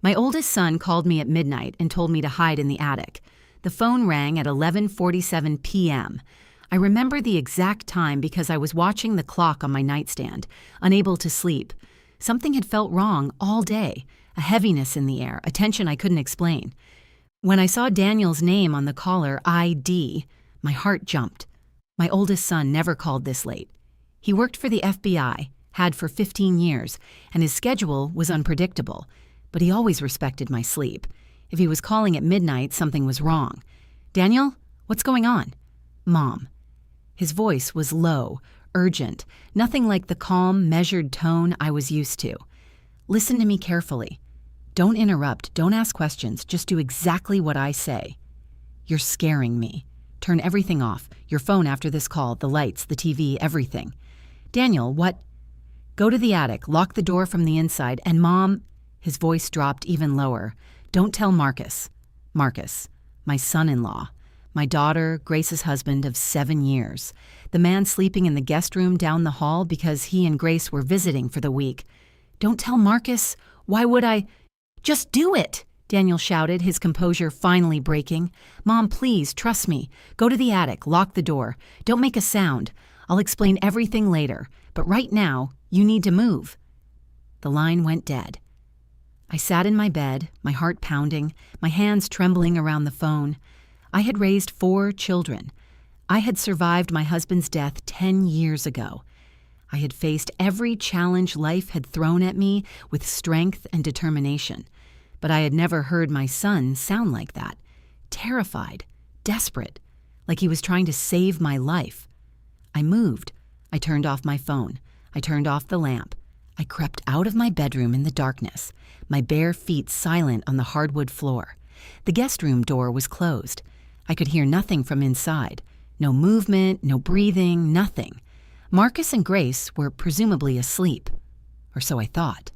My oldest son called me at midnight and told me to hide in the attic. The phone rang at 11:47 p.m. I remember the exact time because I was watching the clock on my nightstand, unable to sleep. Something had felt wrong all day, a heaviness in the air, a tension I couldn't explain. When I saw Daniel's name on the caller ID, my heart jumped. My oldest son never called this late. He worked for the FBI, had for 15 years, and his schedule was unpredictable, but he always respected my sleep. If he was calling at midnight, something was wrong. "Daniel, what's going on?" "Mom." His voice was low, urgent, nothing like the calm, measured tone I was used to. "Listen to me carefully. Don't interrupt, don't ask questions, just do exactly what I say." "You're scaring me. Turn everything off, your phone after this call, the lights, the TV, everything." "Daniel, what?" "Go to the attic, lock the door from the inside, and Mom," his voice dropped even lower, "don't tell Marcus." Marcus, my son-in-law. My daughter, Grace's husband of 7 years. The man sleeping in the guest room down the hall because he and Grace were visiting for the week. "Don't tell Marcus. Why would I?" "Just do it," Daniel shouted, his composure finally breaking. "Mom, please, trust me. Go to the attic, lock the door. Don't make a sound. I'll explain everything later. But right now, you need to move." The line went dead. I sat in my bed, my heart pounding, my hands trembling around the phone. I had raised 4 children. I had survived my husband's death 10 years ago. I had faced every challenge life had thrown at me with strength and determination. But I had never heard my son sound like that. Terrified, desperate, like he was trying to save my life. I moved. I turned off my phone. I turned off the lamp. I crept out of my bedroom in the darkness, my bare feet silent on the hardwood floor. The guest room door was closed. I could hear nothing from inside. No movement, no breathing, nothing. Marcus and Grace were presumably asleep. Or so I thought.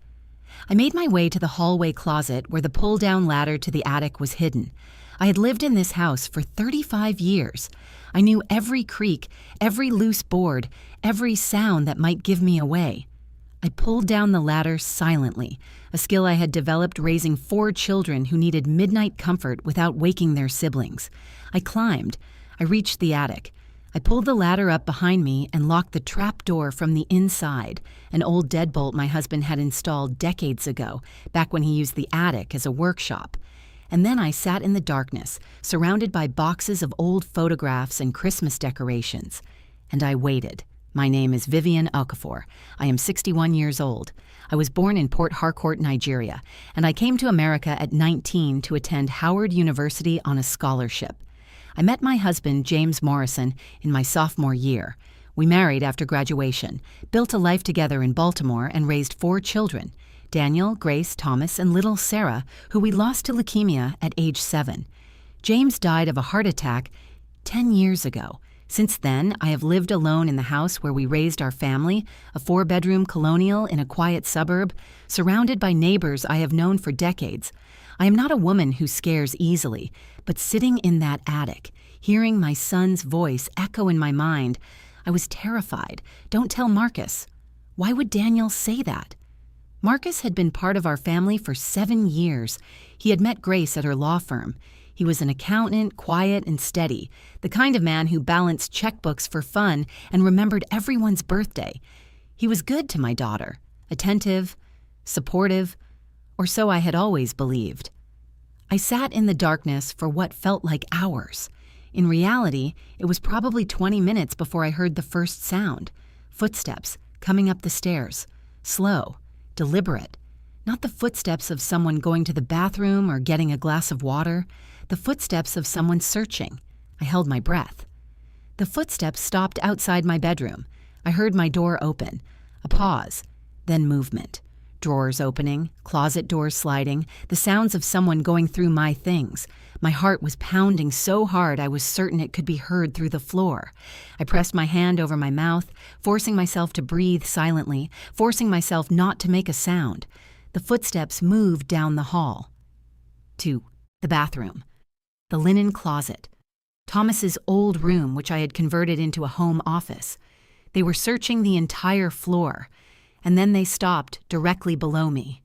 I made my way to the hallway closet where the pull-down ladder to the attic was hidden. I had lived in this house for 35 years. I knew every creak, every loose board, every sound that might give me away. I pulled down the ladder silently, a skill I had developed raising 4 children who needed midnight comfort without waking their siblings. I climbed. I reached the attic. I pulled the ladder up behind me and locked the trap door from the inside, an old deadbolt my husband had installed decades ago, back when he used the attic as a workshop. And then I sat in the darkness, surrounded by boxes of old photographs and Christmas decorations. And I waited. My name is Vivian Okafor. I am 61 years old. I was born in Port Harcourt, Nigeria, and I came to America at 19 to attend Howard University on a scholarship. I met my husband, James Morrison, in my sophomore year. We married after graduation, built a life together in Baltimore, and raised 4 children, Daniel, Grace, Thomas, and little Sarah, who we lost to leukemia at age 7. James died of a heart attack 10 years ago. Since then, I have lived alone in the house where we raised our family, a 4-bedroom colonial in a quiet suburb, surrounded by neighbors I have known for decades. I am not a woman who scares easily, but sitting in that attic, hearing my son's voice echo in my mind, I was terrified. "Don't tell Marcus." Why would Daniel say that? Marcus had been part of our family for 7 years. He had met Grace at her law firm. He was an accountant, quiet and steady, the kind of man who balanced checkbooks for fun and remembered everyone's birthday. He was good to my daughter, attentive, supportive, or so I had always believed. I sat in the darkness for what felt like hours. In reality, it was probably 20 minutes before I heard the first sound. Footsteps coming up the stairs, slow, deliberate. Not the footsteps of someone going to the bathroom or getting a glass of water. The footsteps of someone searching. I held my breath. The footsteps stopped outside my bedroom. I heard my door open. A pause, then movement. Drawers opening, closet doors sliding, the sounds of someone going through my things. My heart was pounding so hard I was certain it could be heard through the floor. I pressed my hand over my mouth, forcing myself to breathe silently, forcing myself not to make a sound. The footsteps moved down the hall. To the bathroom. The linen closet. Thomas's old room, which I had converted into a home office. They were searching the entire floor, and then they stopped directly below me.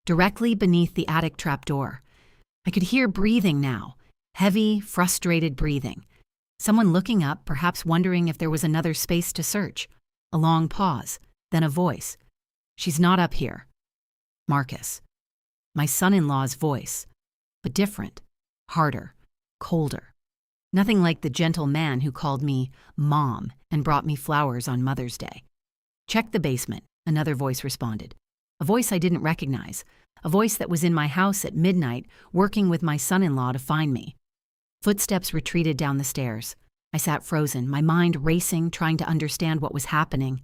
directly beneath the attic trapdoor. I could hear breathing now, heavy, frustrated breathing. Someone looking up, perhaps wondering if there was another space to search. A long pause, then a voice. "She's not up here." Marcus. My son-in-law's voice, but different, harder, colder. Nothing like the gentle man who called me Mom and brought me flowers on Mother's Day. "Check the basement," another voice responded. A voice I didn't recognize, a voice that was in my house at midnight working with my son-in-law to find me. Footsteps retreated down the stairs. I sat frozen, my mind racing, trying to understand what was happening.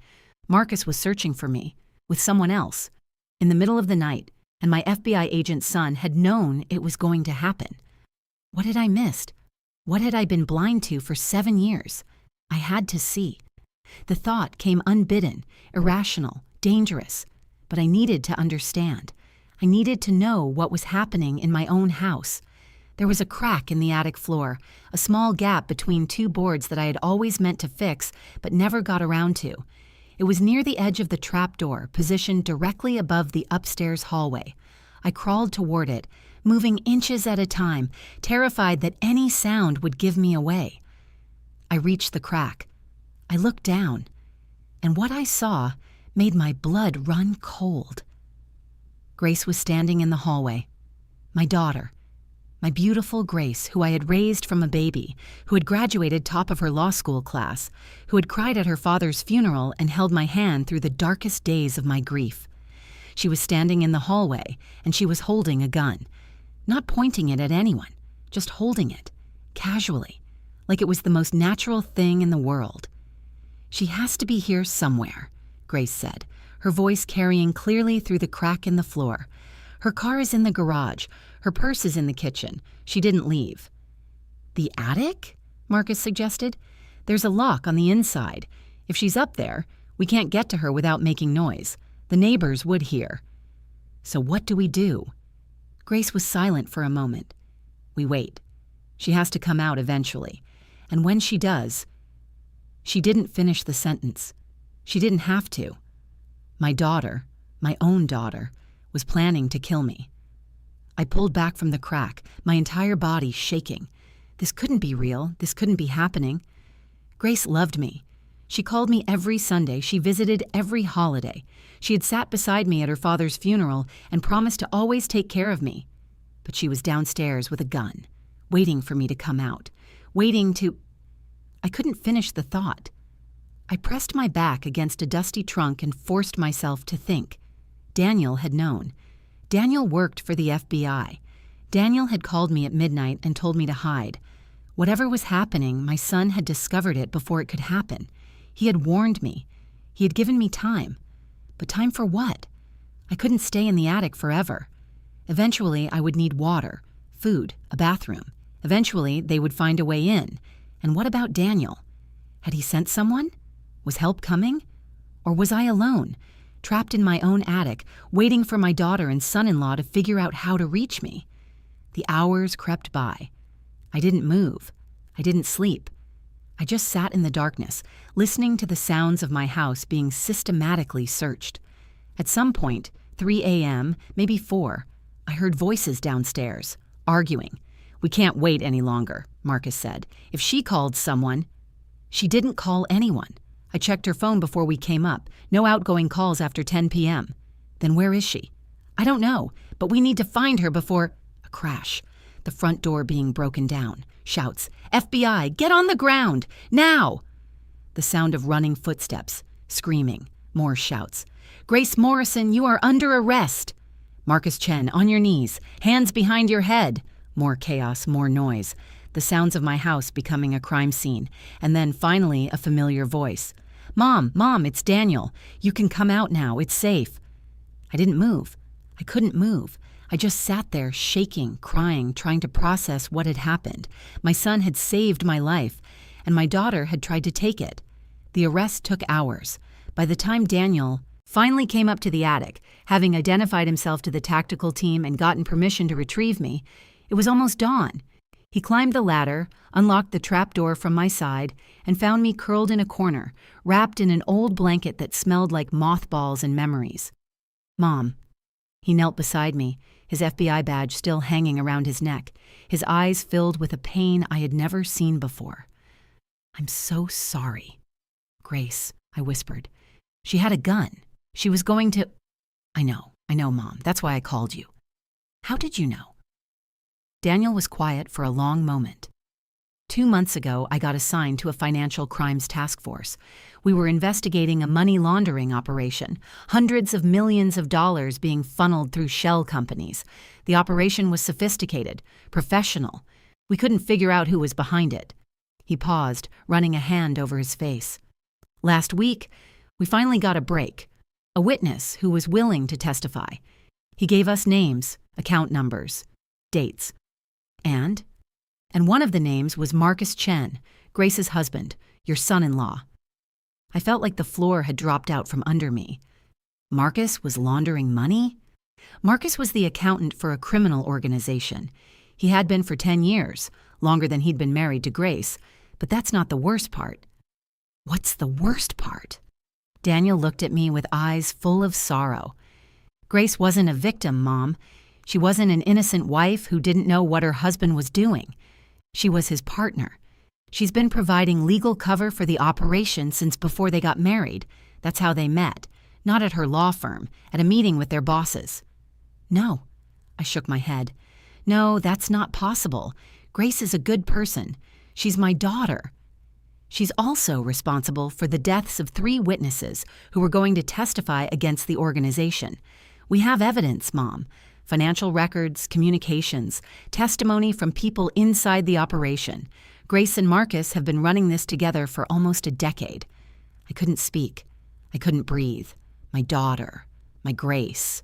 Marcus was searching for me, with someone else, in the middle of the night, and my FBI agent's son had known it was going to happen. What had I missed? What had I been blind to for 7 years? I had to see. The thought came unbidden, irrational, dangerous, but I needed to understand. I needed to know what was happening in my own house. There was a crack in the attic floor, a small gap between two boards that I had always meant to fix but never got around to. It was near the edge of the trapdoor, positioned directly above the upstairs hallway. I crawled toward it, moving inches at a time, terrified that any sound would give me away. I reached the crack. I looked down, and what I saw made my blood run cold. Grace was standing in the hallway. My daughter. My beautiful Grace, who I had raised from a baby, who had graduated top of her law school class, who had cried at her father's funeral and held my hand through the darkest days of my grief. She was standing in the hallway, and she was holding a gun. Not pointing it at anyone, just holding it, casually, like it was the most natural thing in the world. "She has to be here somewhere," Grace said, her voice carrying clearly through the crack in the floor. "Her car is in the garage. Her purse is in the kitchen. She didn't leave." "The attic?" Marcus suggested. "There's a lock on the inside. If she's up there, we can't get to her without making noise. The neighbors would hear." "So what do we do?" Grace was silent for a moment. "We wait. She has to come out eventually. And when she does..." She didn't finish the sentence. She didn't have to. My daughter, my own daughter, was planning to kill me. I pulled back from the crack, my entire body shaking. This couldn't be real. This couldn't be happening. Grace loved me. She called me every Sunday. She visited every holiday. She had sat beside me at her father's funeral and promised to always take care of me. But she was downstairs with a gun, waiting for me to come out, waiting to... I couldn't finish the thought. I pressed my back against a dusty trunk and forced myself to think. Daniel had known. Daniel worked for the FBI. Daniel had called me at midnight and told me to hide. Whatever was happening, my son had discovered it before it could happen. He had warned me. He had given me time. But time for what? I couldn't stay in the attic forever. Eventually, I would need water, food, a bathroom. Eventually, they would find a way in. And what about Daniel? Had he sent someone? Was help coming? Or was I alone, trapped in my own attic, waiting for my daughter and son-in-law to figure out how to reach me? The hours crept by. I didn't move. I didn't sleep. I just sat in the darkness, listening to the sounds of my house being systematically searched. At some point, 3 a.m., maybe 4, I heard voices downstairs, arguing. "We can't wait any longer," Marcus said. "If she called someone..." She didn't call anyone. I checked her phone before we came up. No outgoing calls after 10 p.m. Then where is she? "I don't know, but we need to find her before..." A crash. The front door being broken down. Shouts. "FBI, get on the ground! Now!" The sound of running footsteps. Screaming. More shouts. "Grace Morrison, you are under arrest!" "Marcus Chen, on your knees. Hands behind your head." More chaos, more noise. The sounds of my house becoming a crime scene. And then, finally, a familiar voice. Mom, it's Daniel. You can come out now. It's safe." I didn't move. I couldn't move. I just sat there, shaking, crying, trying to process what had happened. My son had saved my life, and my daughter had tried to take it. The arrest took hours. By the time Daniel finally came up to the attic, having identified himself to the tactical team and gotten permission to retrieve me, it was almost dawn. He climbed the ladder, unlocked the trap door from my side, and found me curled in a corner, wrapped in an old blanket that smelled like mothballs and memories. "Mom." He knelt beside me, his FBI badge still hanging around his neck, his eyes filled with a pain I had never seen before. "I'm so sorry." "Grace," I whispered. "She had a gun. She was going to—" I know, Mom. That's why I called you." "How did you know?" Daniel was quiet for a long moment. 2 months ago, I got assigned to a financial crimes task force. We were investigating a money laundering operation, hundreds of millions of dollars being funneled through shell companies. The operation was sophisticated, professional. We couldn't figure out who was behind it. He paused, running a hand over his face. "Last week, we finally got a break. A witness who was willing to testify. He gave us names, account numbers, dates. And one of the names was Marcus Chen, Grace's husband, your son-in-law." I felt like the floor had dropped out from under me. Marcus was laundering money? Marcus was the accountant for a criminal organization. He had been for 10 years, longer than he'd been married to Grace. But that's not the worst part. What's the worst part? Daniel looked at me with eyes full of sorrow. "Grace wasn't a victim, Mom. She wasn't an innocent wife who didn't know what her husband was doing. She was his partner. She's been providing legal cover for the operation since before they got married. That's how they met, not at her law firm, at a meeting with their bosses." "No." I shook my head. "No, that's not possible. Grace is a good person. She's my daughter." "She's also responsible for the deaths of 3 witnesses who were going to testify against the organization. We have evidence, Mom. Financial records, communications, testimony from people inside the operation. Grace and Marcus have been running this together for almost a decade." I couldn't speak. I couldn't breathe. My daughter. My Grace.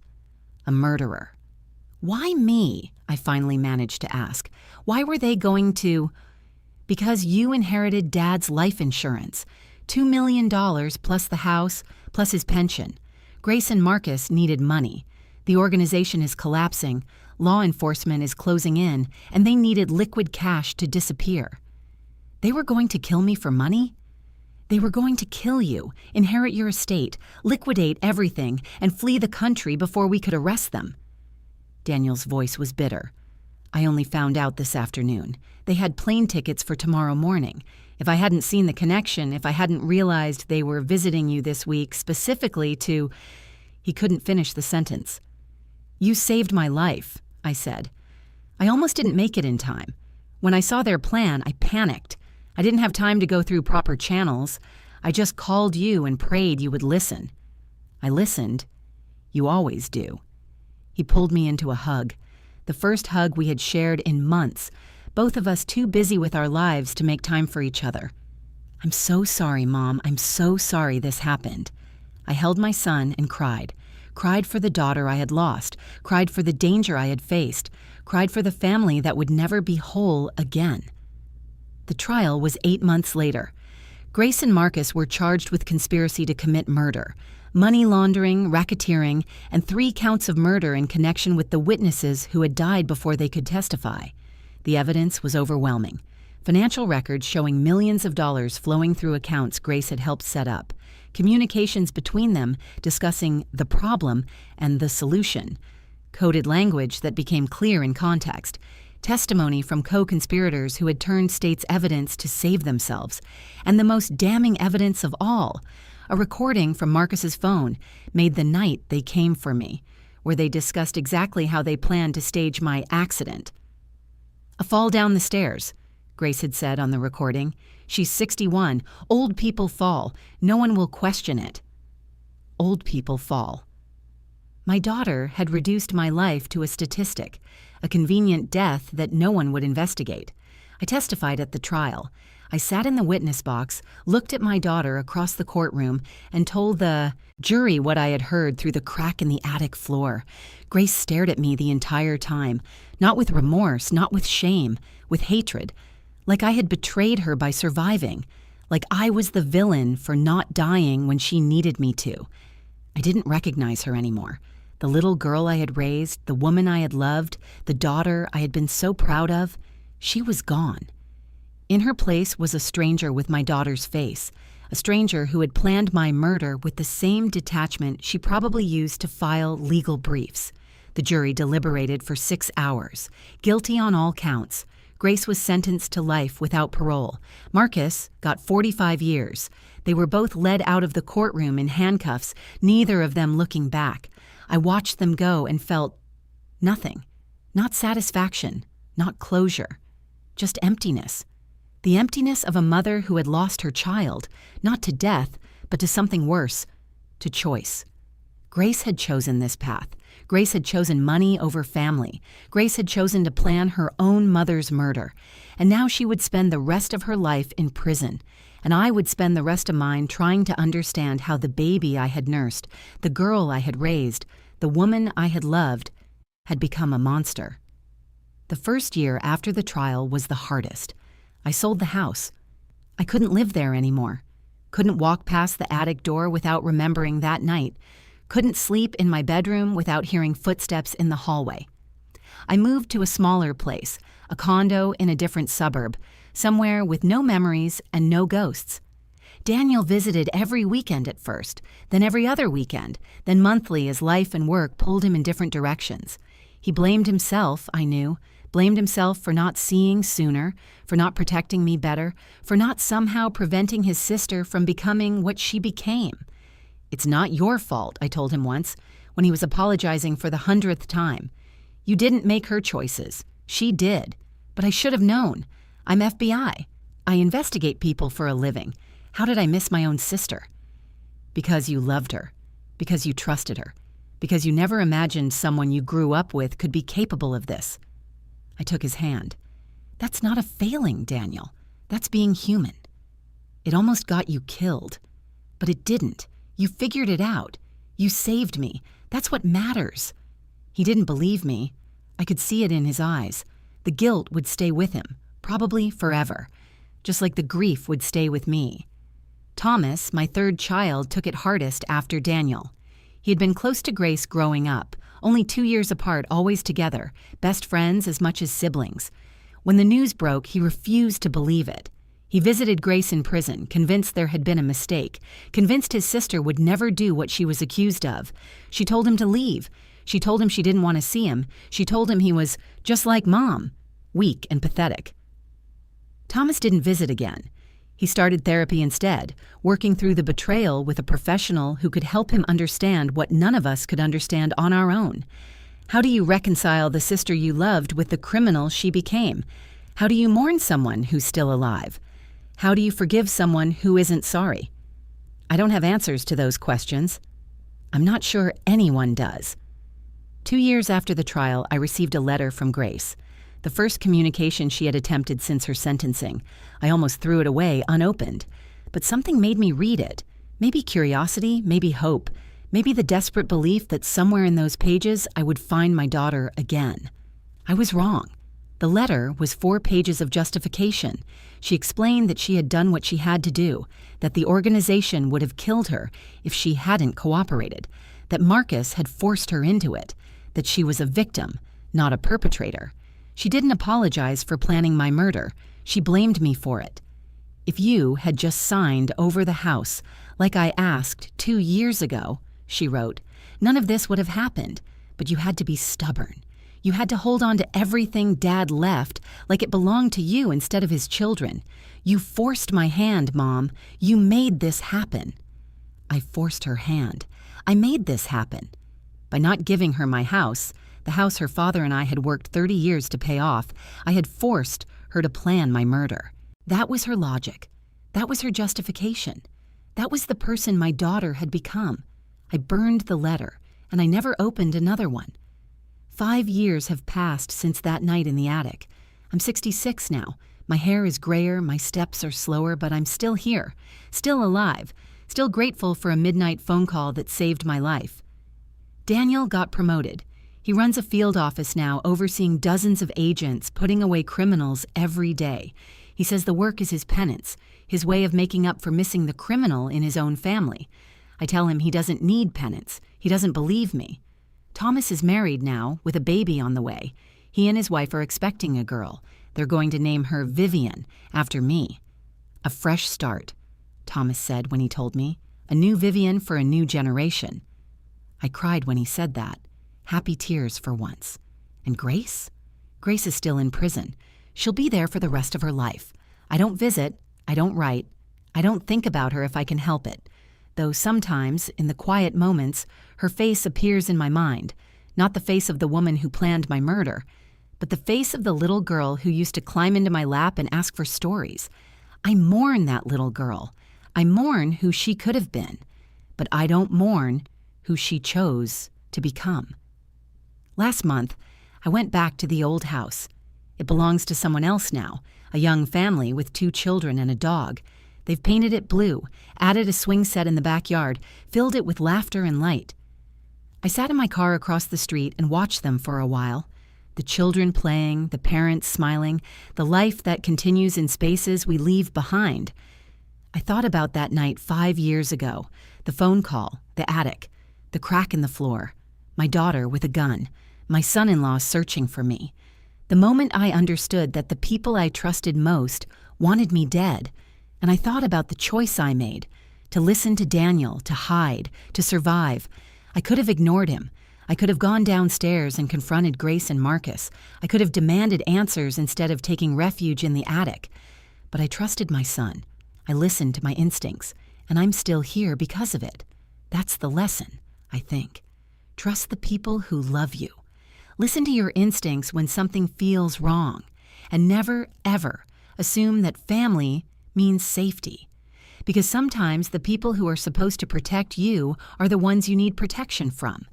A murderer. "Why me?" I finally managed to ask. "Why were they going to—" "Because you inherited Dad's life insurance. $2 million plus the house, plus his pension. Grace and Marcus needed money. The organization is collapsing, law enforcement is closing in, and they needed liquid cash to disappear." "They were going to kill me for money?" "They were going to kill you, inherit your estate, liquidate everything, and flee the country before we could arrest them." Daniel's voice was bitter. "I only found out this afternoon. They had plane tickets for tomorrow morning. If I hadn't seen the connection, if I hadn't realized they were visiting you this week specifically to—" He couldn't finish the sentence. "You saved my life," I said. "I almost didn't make it in time. When I saw their plan, I panicked. I didn't have time to go through proper channels. I just called you and prayed you would listen. I listened. You always do." He pulled me into a hug. The first hug we had shared in months, both of us too busy with our lives to make time for each other. "I'm so sorry, Mom. I'm so sorry this happened." I held my son and cried. Cried for the daughter I had lost, cried for the danger I had faced, cried for the family that would never be whole again. The trial was 8 months later. Grace and Marcus were charged with conspiracy to commit murder, money laundering, racketeering, and 3 counts of murder in connection with the witnesses who had died before they could testify. The evidence was overwhelming. Financial records showing millions of dollars flowing through accounts Grace had helped set up. Communications between them discussing the problem and the solution. Coded language that became clear in context. Testimony from co-conspirators who had turned state's evidence to save themselves. And the most damning evidence of all, a recording from Marcus's phone made the night they came for me, where they discussed exactly how they planned to stage my accident. "A fall down the stairs," Grace had said on the recording. "She's 61. Old people fall. No one will question it." Old people fall. My daughter had reduced my life to a statistic, a convenient death that no one would investigate. I testified at the trial. I sat in the witness box, looked at my daughter across the courtroom, and told the jury what I had heard through the crack in the attic floor. Grace stared at me the entire time, not with remorse, not with shame, with hatred, like I had betrayed her by surviving, like I was the villain for not dying when she needed me to. I didn't recognize her anymore. The little girl I had raised, the woman I had loved, the daughter I had been so proud of, she was gone. In her place was a stranger with my daughter's face, a stranger who had planned my murder with the same detachment she probably used to file legal briefs. The jury deliberated for 6 hours. Guilty on all counts. Grace was sentenced to life without parole. Marcus got 45 years. They were both led out of the courtroom in handcuffs, neither of them looking back. I watched them go and felt nothing. Not satisfaction, not closure, just emptiness. The emptiness of a mother who had lost her child, not to death, but to something worse, to choice. Grace had chosen this path. Grace had chosen money over family. Grace had chosen to plan her own mother's murder. And now she would spend the rest of her life in prison. And I would spend the rest of mine trying to understand how the baby I had nursed, the girl I had raised, the woman I had loved, had become a monster. The first year after the trial was the hardest. I sold the house. I couldn't live there anymore. Couldn't walk past the attic door without remembering that night. Couldn't sleep in my bedroom without hearing footsteps in the hallway. I moved to a smaller place, a condo in a different suburb, somewhere with no memories and no ghosts. Daniel visited every weekend at first, then every other weekend, then monthly as life and work pulled him in different directions. He blamed himself, I knew, blamed himself for not seeing sooner, for not protecting me better, for not somehow preventing his sister from becoming what she became. "It's not your fault," I told him once, when he was apologizing for the 100th time. "You didn't make her choices. She did. But I should have known. I'm FBI. I investigate people for a living. How did I miss my own sister?" "Because you loved her. Because you trusted her. Because you never imagined someone you grew up with could be capable of this." I took his hand. "That's not a failing, Daniel. That's being human. It almost got you killed. But it didn't. You figured it out. You saved me. That's what matters." He didn't believe me. I could see it in his eyes. The guilt would stay with him, probably forever, just like the grief would stay with me. Thomas, my third child, took it hardest after Daniel. He had been close to Grace growing up, only 2 years apart, always together, best friends as much as siblings. When the news broke, he refused to believe it. He visited Grace in prison, convinced there had been a mistake, convinced his sister would never do what she was accused of. She told him to leave. She told him she didn't want to see him. She told him he was just like Mom, weak and pathetic. Thomas didn't visit again. He started therapy instead, working through the betrayal with a professional who could help him understand what none of us could understand on our own. How do you reconcile the sister you loved with the criminal she became? How do you mourn someone who's still alive? How do you forgive someone who isn't sorry? I don't have answers to those questions. I'm not sure anyone does. 2 years after the trial, I received a letter from Grace, the first communication she had attempted since her sentencing. I almost threw it away unopened, but something made me read it. Maybe curiosity, maybe hope, maybe the desperate belief that somewhere in those pages I would find my daughter again. I was wrong. The letter was 4 pages of justification. She explained that she had done what she had to do, that the organization would have killed her if she hadn't cooperated, that Marcus had forced her into it, that she was a victim, not a perpetrator. She didn't apologize for planning my murder. She blamed me for it. "If you had just signed over the house, like I asked 2 years ago," she wrote, "none of this would have happened, but you had to be stubborn. You had to hold on to everything Dad left like it belonged to you instead of his children. You forced my hand, Mom. You made this happen." I forced her hand. I made this happen. By not giving her my house, the house her father and I had worked 30 years to pay off, I had forced her to plan my murder. That was her logic. That was her justification. That was the person my daughter had become. I burned the letter, and I never opened another one. 5 years have passed since that night in the attic. I'm 66 now. My hair is grayer, my steps are slower, but I'm still here, still alive, still grateful for a midnight phone call that saved my life. Daniel got promoted. He runs a field office now, overseeing dozens of agents, putting away criminals every day. He says the work is his penance, his way of making up for missing the criminal in his own family. I tell him he doesn't need penance. He doesn't believe me. Thomas is married now, with a baby on the way. He and his wife are expecting a girl. They're going to name her Vivian, after me. "A fresh start," Thomas said when he told me. "A new Vivian for a new generation." I cried when he said that. Happy tears for once. And Grace? Grace is still in prison. She'll be there for the rest of her life. I don't visit, I don't write, I don't think about her if I can help it. Though sometimes, in the quiet moments, her face appears in my mind. Not the face of the woman who planned my murder, but the face of the little girl who used to climb into my lap and ask for stories. I mourn that little girl. I mourn who she could have been. But I don't mourn who she chose to become. Last month, I went back to the old house. It belongs to someone else now, a young family with 2 children and a dog. They've painted it blue, added a swing set in the backyard, filled it with laughter and light. I sat in my car across the street and watched them for a while. The children playing, the parents smiling, the life that continues in spaces we leave behind. I thought about that night 5 years ago, the phone call, the attic, the crack in the floor, my daughter with a gun, my son-in-law searching for me. The moment I understood that the people I trusted most wanted me dead, and I thought about the choice I made, to listen to Daniel, to hide, to survive. I could have ignored him. I could have gone downstairs and confronted Grace and Marcus. I could have demanded answers instead of taking refuge in the attic. But I trusted my son. I listened to my instincts, and I'm still here because of it. That's the lesson, I think. Trust the people who love you. Listen to your instincts when something feels wrong, and never, ever assume that family means safety. Because sometimes the people who are supposed to protect you are the ones you need protection from.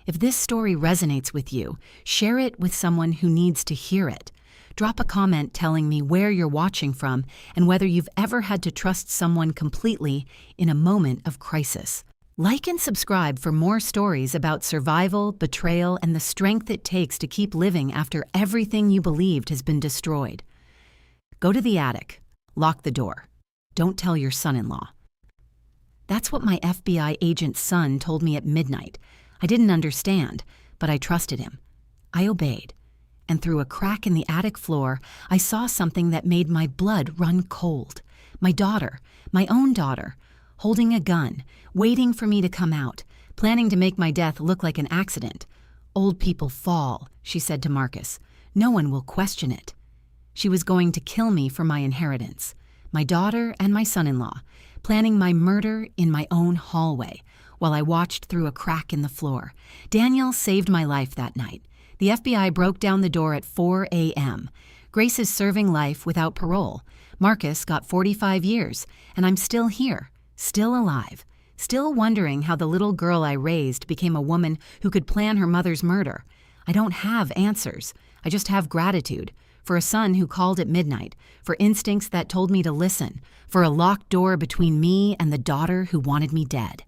If this story resonates with you, share it with someone who needs to hear it. Drop a comment telling me where you're watching from and whether you've ever had to trust someone completely in a moment of crisis. Like and subscribe for more stories about survival, betrayal, and the strength it takes to keep living after everything you believed has been destroyed. Go to the attic. Lock the door. Don't tell your son-in-law. That's what my FBI agent's son told me at midnight. I didn't understand, but I trusted him. I obeyed. And through a crack in the attic floor, I saw something that made my blood run cold. My daughter, my own daughter, holding a gun, waiting for me to come out, planning to make my death look like an accident. "Old people fall," she said to Marcus. "No one will question it." She was going to kill me for my inheritance. My daughter and my son-in-law, planning my murder in my own hallway, while I watched through a crack in the floor. Daniel saved my life that night. The FBI broke down the door at 4 a.m. Grace is serving life without parole. Marcus got 45 years, and I'm still here, still alive, still wondering how the little girl I raised became a woman who could plan her mother's murder. I don't have answers. I just have gratitude for a son who called at midnight, for instincts that told me to listen, for a locked door between me and the daughter who wanted me dead.